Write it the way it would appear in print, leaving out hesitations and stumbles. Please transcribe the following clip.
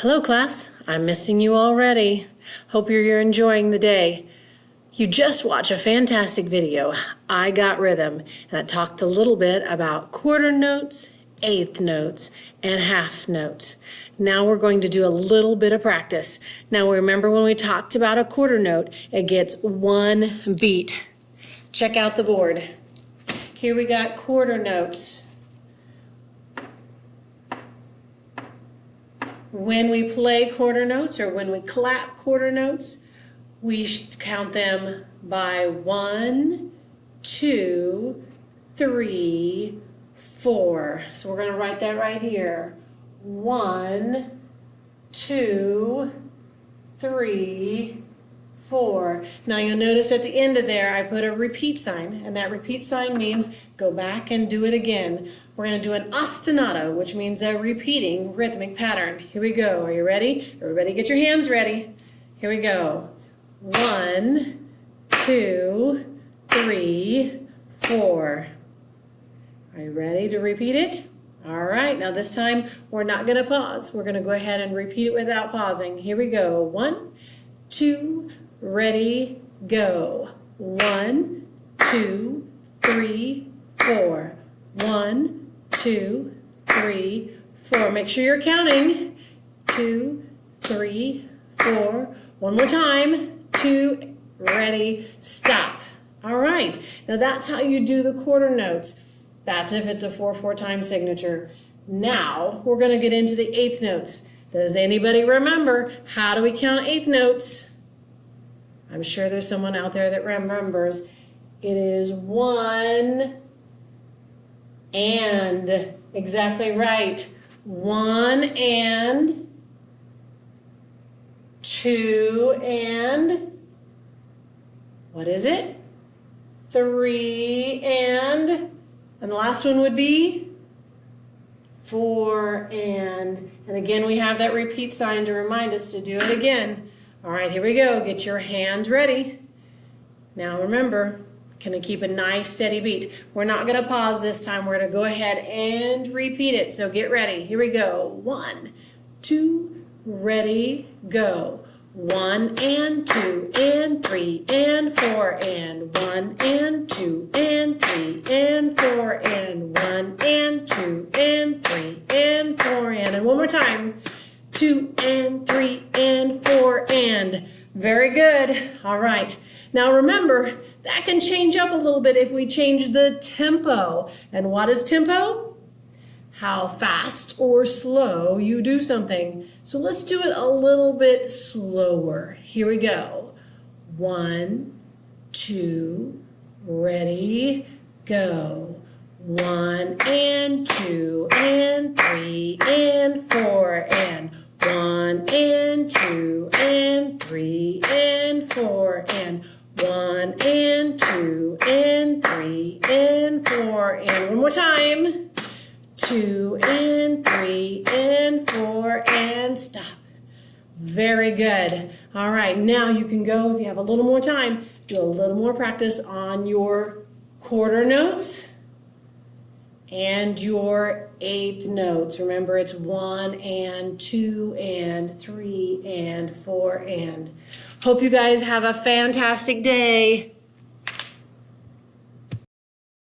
Hello class, I'm missing you already. Hope you're enjoying the day. You just watched a fantastic video, I Got Rhythm, and it talked a little bit about quarter notes, eighth notes, and half notes. Now we're going to do a little bit of practice. Now remember when we talked about a quarter note, it gets one beat. Check out the board. Here we got quarter notes. When we play quarter notes or when we clap quarter notes, we count them by 1, 2, 3, 4. So we're going to write that right here. 1, 2, 3, 4. Now you'll notice at the end of there I put a repeat sign, and that repeat sign means go back and do it again. We're going to do an ostinato, which means a repeating rhythmic pattern. Here we go. Are you ready? Everybody get your hands ready. Here we go. 1, 2, 3, 4. Are you ready to repeat it? All right, now this time we're not going to pause. We're going to go ahead and repeat it without pausing. Here we go. 1, 2, ready, go. 1, 2, 3, 4. 1, 2, 3, 4. Make sure you're counting. 2, 3, 4. One more time. 2, ready, stop. All right, now that's how you do the quarter notes. That's if it's a 4/4 time signature. Now we're going to get into the eighth notes. Does anybody remember how do we count eighth notes? I'm sure there's someone out there that remembers. It is 1 and. Exactly right. 1 and. 2 and. What is it? 3 and. And the last one would be 4 and. And again, we have that repeat sign to remind us to do it again. All right, here we go. Get your hands ready. Now remember, can I keep a nice steady beat? We're not going to pause this time. We're going to go ahead and repeat it. So get ready. Here we go. 1, 2, ready, go. 1 and 2 and 3 and 4 and 1 and 2 and 3 and 4 and 1 and 2 and 3 and 4 and one more time. 2 and 3 and 4 and. Very good. All right. Now remember, that can change up a little bit if we change the tempo. And what is tempo? How fast or slow you do something. So let's do it a little bit slower. Here we go. 1, 2, ready, go. 1 and 2 and 3 and 4 and 1 and 2 and 3 and 4 and 1 and 2 and 3 and 4 and one more time. 2 and 3 and 4 and stop. Very good. All right, now you can go, if you have a little more time, do a little more practice on your quarter notes and your eighth notes. Remember, it's 1 and 2 and 3 and 4 and. Hope you guys have a fantastic day.